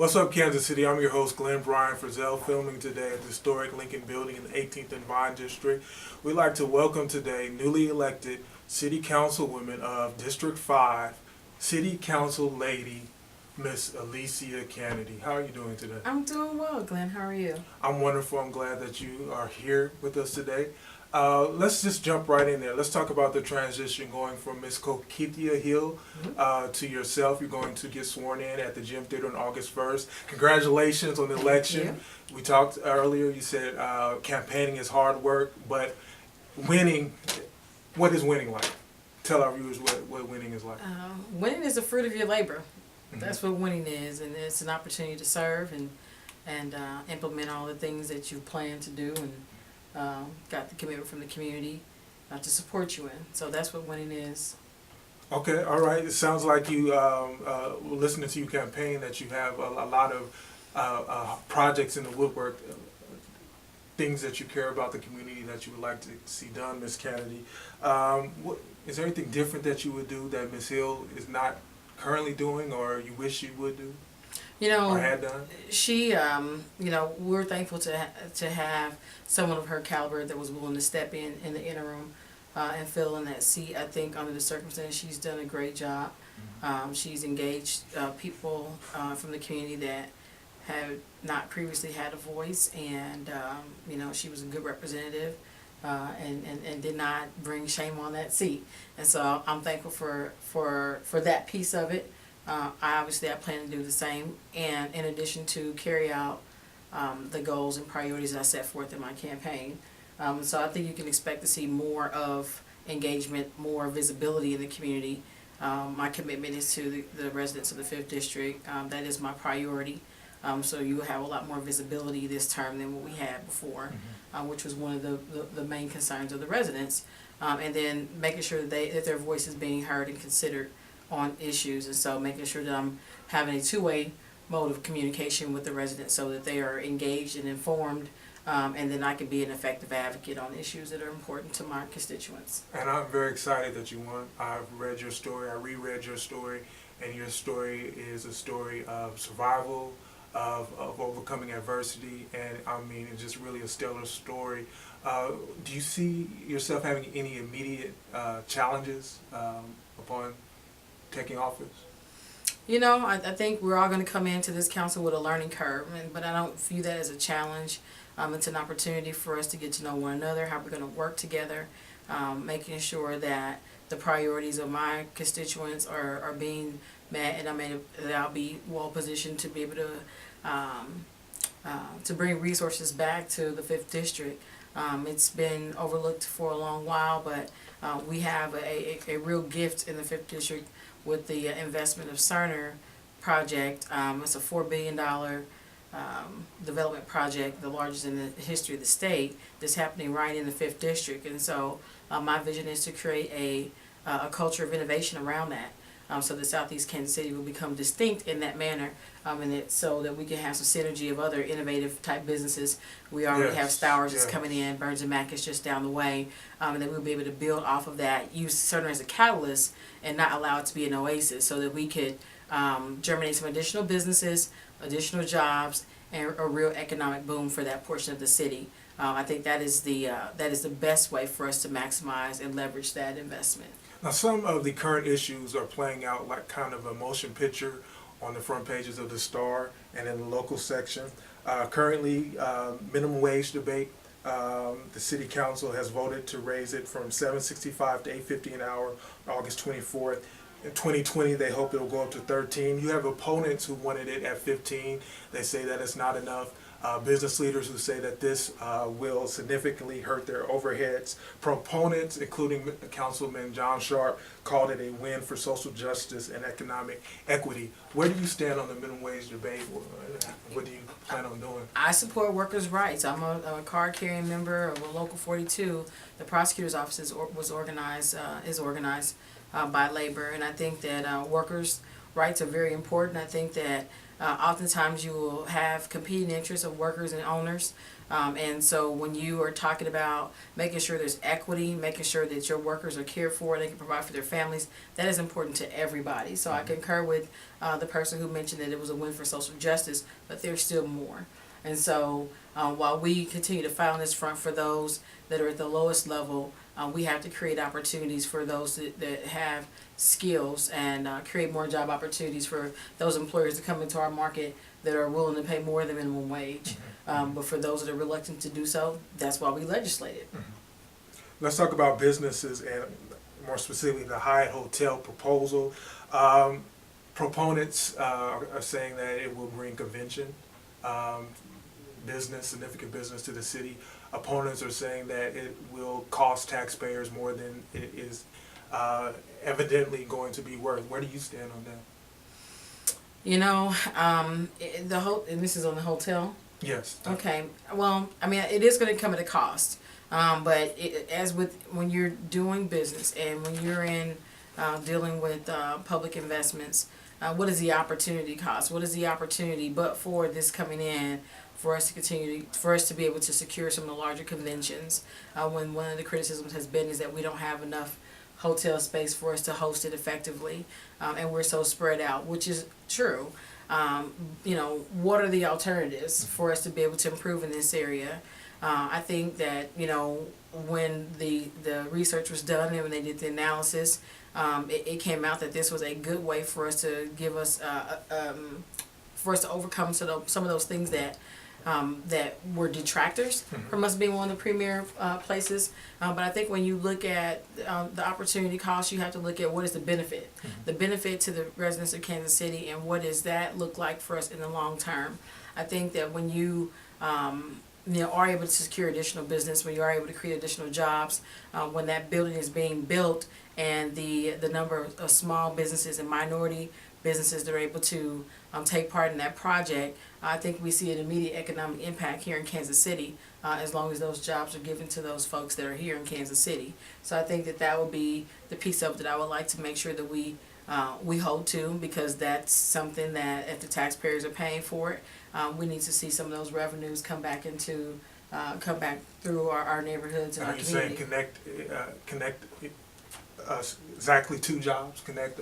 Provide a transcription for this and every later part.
What's up, Kansas City? I'm your host, Glenn Bryan Frizzell, filming today at the historic Lincoln Building in the 18th and Vine District. We'd like to welcome today newly elected City Councilwoman of District 5, City Council Lady, Miss Alissia Canady. How are you doing today? I'm doing well, Glenn. How are you? I'm wonderful. I'm glad that you are here with us today. Let's just jump right in there. Let's talk about the transition going from Miss Coquita Hill to yourself. You're going to get sworn in at the Gym Theater on August 1st. Congratulations on the election. We talked earlier, you said campaigning is hard work, but winning, what is winning like? Tell our viewers what winning is like. Winning is the fruit of your labor. That's what winning is, and it's an opportunity to serve and implement all the things that you plan to do, and got the commitment from the community to support you in. So that's what winning is. Okay, all right. It sounds like you, listening to you campaign, that you have a lot of projects in the woodwork, things that you care about the community that you would like to see done, Ms. Kennedy. Is there anything different that you would do that Ms. Hill is not currently doing, or you wish you would do? Or had done? She, we're thankful to have someone of her caliber that was willing to step in the interim and fill in that seat. I think under the circumstances, she's done a great job. She's engaged people from the community that have not previously had a voice, and she was a good representative and did not bring shame on that seat. And so I'm thankful for that piece of it. I plan to do the same, and in addition to carry out the goals and priorities I set forth in my campaign. So I think you can expect to see more of engagement, more visibility in the community. My commitment is to the residents of the 5th District. That is my priority. So you will have a lot more visibility this term than what we had before, which was one of the main concerns of the residents. And then making sure that their voice is being heard and considered on issues, and so making sure that I'm having a two-way mode of communication with the residents so that they are engaged and informed, and then I can be an effective advocate on issues that are important to my constituents. And I'm very excited that you won. I've read your story, I reread your story, and your story is a story of survival, of overcoming adversity, and I mean, it's just really a stellar story. Do you see yourself having any immediate challenges upon taking office? I think we're all going to come into this council with a learning curve, but I don't view that as a challenge. It's an opportunity for us to get to know one another, how we're going to work together, making sure that the priorities of my constituents are being met, and that I'll be well positioned to be able to bring resources back to the 5th District. It's been overlooked for a long while, but we have a real gift in the 5th District with the investment of Cerner project. It's a $4 billion development project, the largest in the history of the state, that's happening right in the 5th District. And so my vision is to create a culture of innovation around that. So that Southeast Kansas City will become distinct in that manner, so that we can have some synergy of other innovative type businesses. We already have Stowers just coming in, Burns and Mac is just down the way, and then we'll be able to build off of that, use Cerner as a catalyst and not allow it to be an oasis, so that we could germinate some additional businesses, additional jobs, and a real economic boom for that portion of the city. I think that is the best way for us to maximize and leverage that investment. Now, some of the current issues are playing out like kind of a motion picture on the front pages of the Star and in the local section. Currently, minimum wage debate. The City Council has voted to raise it from $7.65 to $8.50 an hour on August 24th. In 2020, they hope it will go up to 13. You have opponents who wanted it at 15. They say that it's not enough. Business leaders who say that this will significantly hurt their overheads. Proponents, including Councilman John Sharp, called it a win for social justice and economic equity. Where do you stand on the minimum wage debate? What do you plan on doing? I support workers' rights. I'm a card-carrying member of Local 42. The prosecutor's office is organized by labor, and I think that workers rights are very important. I think that oftentimes you will have competing interests of workers and owners. And so when you are talking about making sure there's equity, making sure that your workers are cared for, they can provide for their families, that is important to everybody. So I concur with the person who mentioned that it was a win for social justice, but there's still more. And so while we continue to fight on this front for those that are at the lowest level, we have to create opportunities for those that have skills and create more job opportunities for those employers to come into our market that are willing to pay more than minimum wage. But for those that are reluctant to do so, that's why we legislated. Let's talk about businesses and more specifically the Hyatt Hotel proposal. Proponents are saying that it will bring convention business, significant business to the city. Opponents are saying that it will cost taxpayers more than it is evidently going to be worth. Where do you stand on that? You know, and this is on the hotel. Yes. Okay. Well, I mean, it is going to come at a cost. But as with when you're doing business and when you're in dealing with public investments, what is the opportunity cost? What is the opportunity but for this coming in for us to continue for us to be able to secure some of the larger conventions? When one of the criticisms has been is that we don't have enough hotel space for us to host it effectively, and we're so spread out, which is true. You know, what are the alternatives for us to be able to improve in this area? I think that, you know, when the research was done and when they did the analysis, it came out that this was a good way for us to give us, for us to overcome some of those things that were detractors from us being one of the premier places. But I think when you look at the opportunity cost, you have to look at what is the benefit. The benefit to the residents of Kansas City and what does that look like for us in the long term. I think that when you are able to secure additional business, when you are able to create additional jobs, when that building is being built and the number of small businesses and minority businesses that are able to take part in that project, I think we see an immediate economic impact here in Kansas City as long as those jobs are given to those folks that are here in Kansas City. So I think that that would be the piece of it that I would like to make sure that we hold to, because that's something that if the taxpayers are paying for it, we need to see some of those revenues come back through our neighborhoods and our community. Are you saying connect exactly to jobs, connect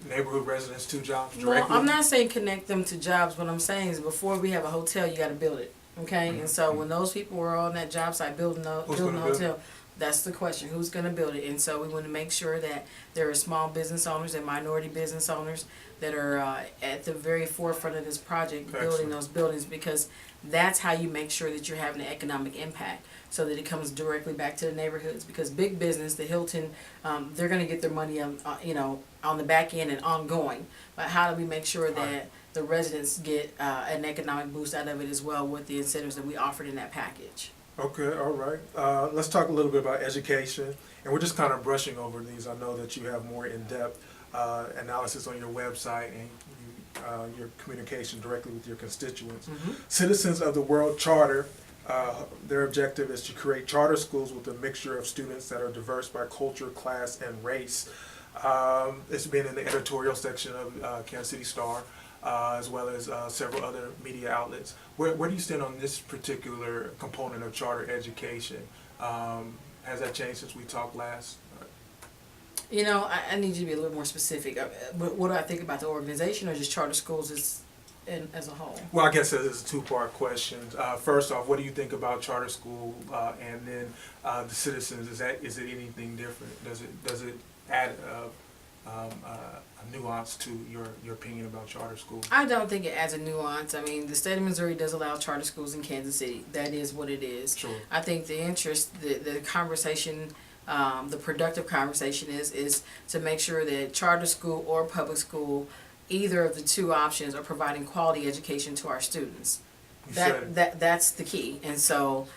neighborhood residents to jobs directly? Well, I'm not saying connect them to jobs. What I'm saying is before we have a hotel, you got to build it. Okay, and so when those people were on that job site building the hotel, that's the question: who's going to build it? And so we want to make sure that there are small business owners and minority business owners that are at the very forefront of this project, building those buildings, because that's how you make sure that you're having an economic impact, so that it comes directly back to the neighborhoods. Because big business, the Hilton, they're going to get their money on on the back end and ongoing. But how do we make sure that the residents get an economic boost out of it as well with the incentives that we offered in that package? Okay, all right. Let's talk a little bit about education, and we're just kind of brushing over these. I know that you have more in-depth analysis on your website and your communication directly with your constituents. Citizens of the World Charter, their objective is to create charter schools with a mixture of students that are diverse by culture, class, and race. It's been in the editorial section of Kansas City Star, as well as several other media outlets. Where do you stand on this particular component of charter education? Has that changed since we talked last? You know, I need you to be a little more specific. What do I think about the organization, or just charter schools as a whole? Well, I guess it's a two-part question. First off, what do you think about charter school, and then the citizens? Is it anything different? Does it add a nuance to your opinion about charter schools? I don't think it adds a nuance. I mean, the state of Missouri does allow charter schools in Kansas City. That is what it is. Sure. I think the interest, the conversation, the productive conversation is to make sure that charter school or public school, either of the two options, are providing quality education to our students. That's the key. And so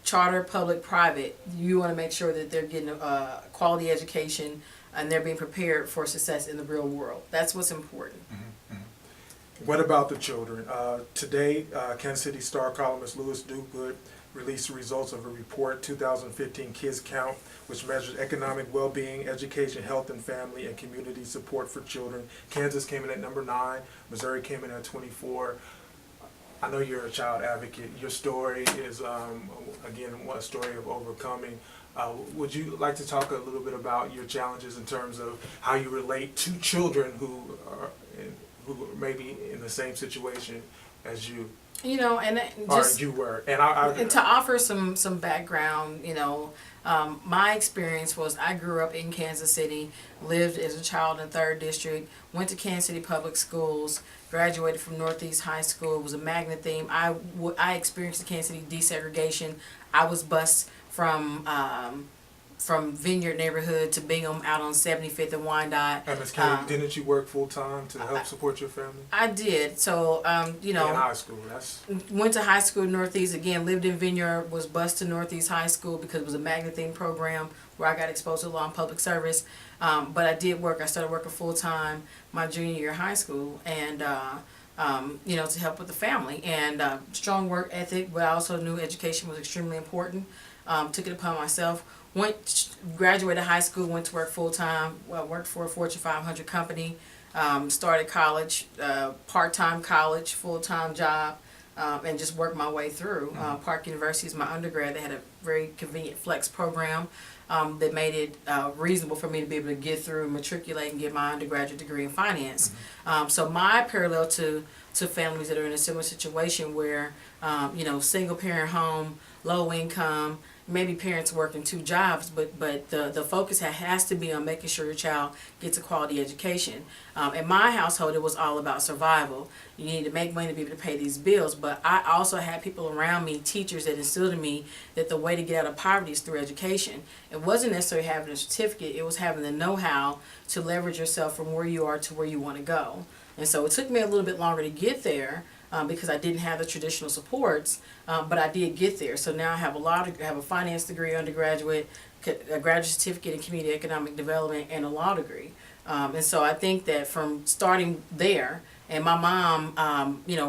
charter, public, private, you want to make sure that they're getting a quality education and they're being prepared for success in the real world. That's what's important. What about the children? Today, Kansas City Star columnist Louis Dukewood released the results of a report, 2015 Kids Count, which measures economic well-being, education, health and family, and community support for children. Kansas came in at number 9. Missouri came in at 24. I know you're a child advocate. Your story is, again, a story of overcoming. Would you like to talk a little bit about your challenges in terms of how you relate to children who are maybe in the same situation as you? You know, and Or you were, and and to offer some background, my experience was I grew up in Kansas City, lived as a child in 3rd District, went to Kansas City Public Schools, graduated from Northeast High School. It was a magnet theme. I experienced the Kansas City desegregation. I was bused from Vineyard neighborhood to Bingham out on 75th and Wyandotte. And Ms. Canady, didn't you work full time to help support your family? I did. So, In high school, went to high school in Northeast, again, lived in Vineyard, was bused to Northeast High School because it was a magnet theme program where I got exposed to law and public service. But I did work. I started working full time my junior year of high school, and to help with the family, and strong work ethic. But I also knew education was extremely important. Took it upon myself. Graduated high school, went to work full time. Worked for a Fortune 500 company. Started college, part-time college, full-time job, and just worked my way through. Park University is my undergrad. They had a very convenient flex program that made it reasonable for me to be able to get through, matriculate, and get my undergraduate degree in finance. So my parallel to families that are in a similar situation where, single parent home, low income, maybe parents working 2 jobs, but the focus has to be on making sure your child gets a quality education. In my household, it was all about survival. You need to make money to be able to pay these bills, but I also had people around me, teachers, that instilled in me that the way to get out of poverty is through education. It wasn't necessarily having a certificate, it was having the know-how to leverage yourself from where you are to where you want to go. And so it took me a little bit longer to get there, because I didn't have the traditional supports, but I did get there. So now I have a finance degree, undergraduate, a graduate certificate in community economic development, and a law degree. And so I think that from starting there, and my mom,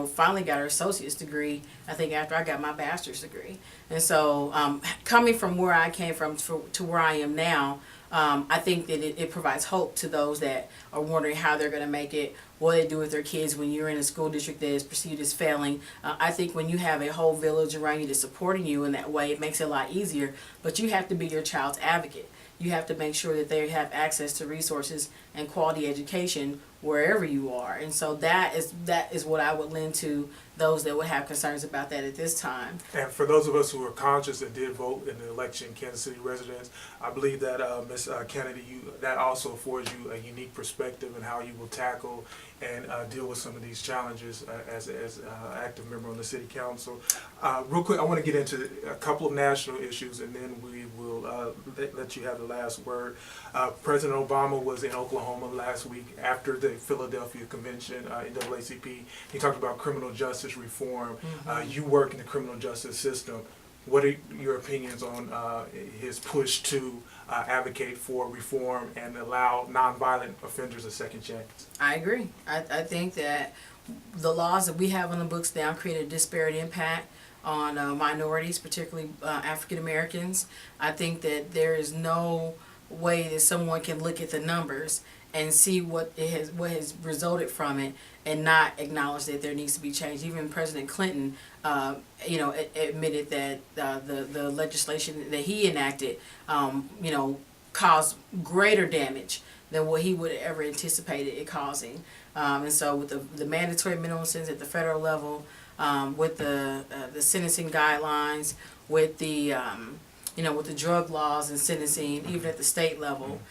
finally got her associate's degree, I think after I got my bachelor's degree. And so coming from where I came from to where I am now, I think that it provides hope to those that are wondering how they're going to make it, what they do with their kids when you're in a school district that is perceived as failing. I think when you have a whole village around you that's supporting you in that way, it makes it a lot easier. But you have to be your child's advocate. You have to make sure that they have access to resources and quality education wherever you are. And so that is what I would lend to those that would have concerns about that at this time. And for those of us who are conscious and did vote in the election, Kansas City residents, I believe that Ms. Canady, that also affords you a unique perspective in how you will tackle and deal with some of these challenges as an active member on the City Council. Real quick, I want to get into a couple of national issues, and then we will let you have the last word. President Obama was in Oklahoma last week after the Philadelphia Convention, NAACP. He talked about criminal justice reform. You work in the criminal justice system. What are your opinions on his push to advocate for reform and allow nonviolent offenders a second chance? I agree. I think that the laws that we have on the books now create a disparate impact on minorities, particularly African Americans. I think that there is no way that someone can look at the numbers and see what has resulted from it and not acknowledge that there needs to be change. Even President Clinton, admitted that the legislation that he enacted, caused greater damage than what he would have ever anticipated it causing. And so with the mandatory minimum sentence at the federal level, with the sentencing guidelines, with the with the drug laws and sentencing, even at the state level,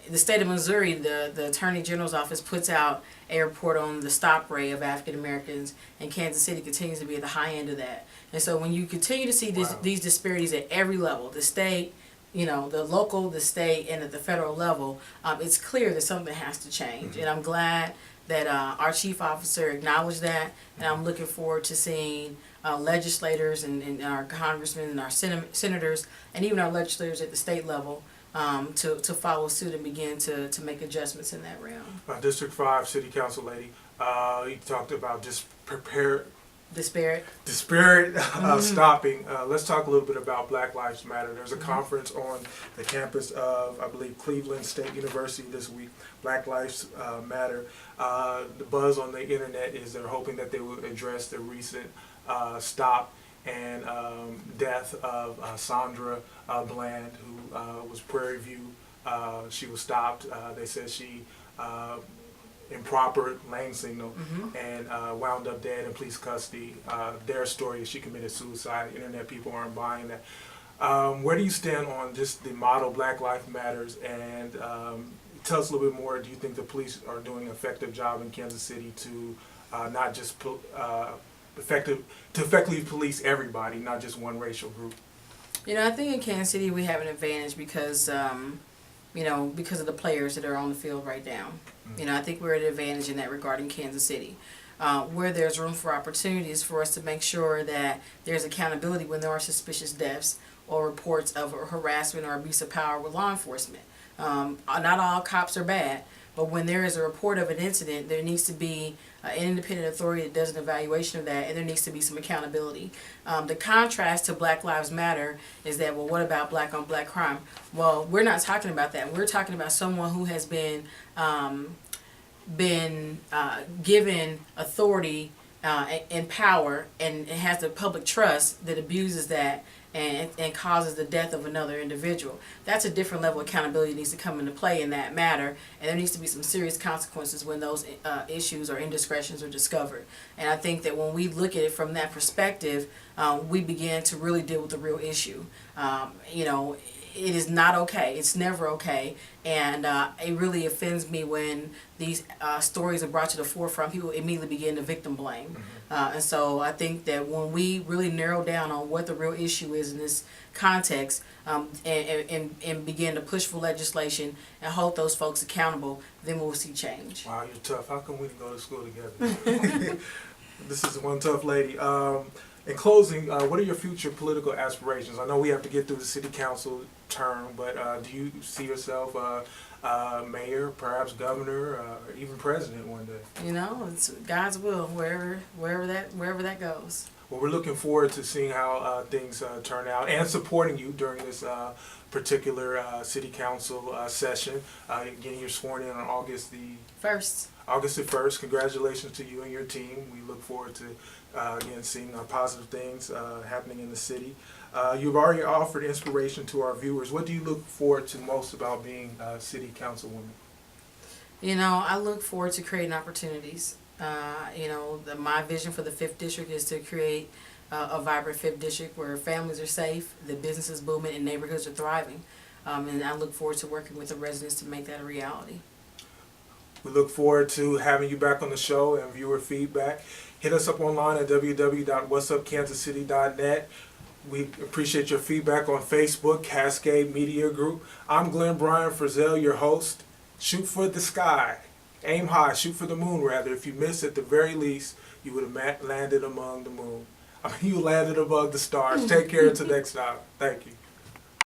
the state of Missouri, the Attorney General's office puts out a report on the stop rate of African Americans, and Kansas City continues to be at the high end of that. And so when you continue to see these disparities at every level, the state, the local, the state, and at the federal level, it's clear that something has to change. And I'm glad that our chief officer acknowledged that, and I'm looking forward to seeing legislators and our congressmen and our senators and even our legislators at the state level to follow suit and begin to make adjustments in that realm. District 5 City Council lady, you talked about just Disparate. The spirit of stopping, let's talk a little bit about Black Lives Matter. There's a conference on the campus of, I believe, Cleveland State University this week, Black Lives Matter. The buzz on the internet is they're hoping that they will address the recent stop and death of Sandra Bland, who was Prairie View. She was stopped. They said she improper lane signal and wound up dead in police custody. Their story is she committed suicide. Internet people aren't buying that. Where do you stand on just the model Black Lives Matters, and tell us a little bit more. Do you think the police are doing an effective job in Kansas City to not just effectively police everybody, not just one racial group? You know, I think in Kansas City we have an advantage because you know, because of the players that are on the field right now. You know, I think we're at an advantage in that regard in Kansas City. Where there's room for opportunities for us to make sure that there's accountability when there are suspicious deaths or reports of harassment or abuse of power with law enforcement. Not all cops are bad, but when there is a report of an incident, there needs to be an independent authority that does an evaluation of that, and there needs to be some accountability. The contrast to Black Lives Matter is that, well, what about black on black crime? Well, we're not talking about that. We're talking about someone who has been given authority and power and has the public trust that abuses that and causes the death of another individual. That's a different level of accountability that needs to come into play in that matter, and there needs to be some serious consequences when those issues or indiscretions are discovered. And I think that when we look at it from that perspective, we begin to really deal with the real issue. You know, it is not okay. It's never okay. And it really offends me when these stories are brought to the forefront. People immediately begin to victim blame. And so I think that when we really narrow down on what the real issue is in this context, and begin to push for legislation and hold those folks accountable, then we'll see change. Wow, you're tough. How come we didn't go to school together? This is one tough lady. In closing, what are your future political aspirations? I know we have to get through the city council term, but do you see yourself mayor, perhaps governor, or even president one day? You know, it's God's will, wherever that goes. Well, we're looking forward to seeing how things turn out and supporting you during this particular city council session. Again, you're sworn in on August the 1st. Congratulations to you and your team. We look forward to again seeing positive things happening in the city. You've already offered inspiration to our viewers. What do you look forward to most about being a city councilwoman? You know, I look forward to creating opportunities. You know, my vision for the 5th District is to create a vibrant 5th District where families are safe, the business is booming, and neighborhoods are thriving. And I look forward to working with the residents to make that a reality. We look forward to having you back on the show and viewer feedback. Hit us up online at www.whatsupkansascity.net. We appreciate your feedback on Facebook, Cascade Media Group. I'm Glenn Bryan Frizzell, your host. Shoot for the sky. Aim high, shoot for the moon, rather. If you miss, at the very least, you would have landed among the moon. I mean, you landed above the stars. Take care until next time. Thank you.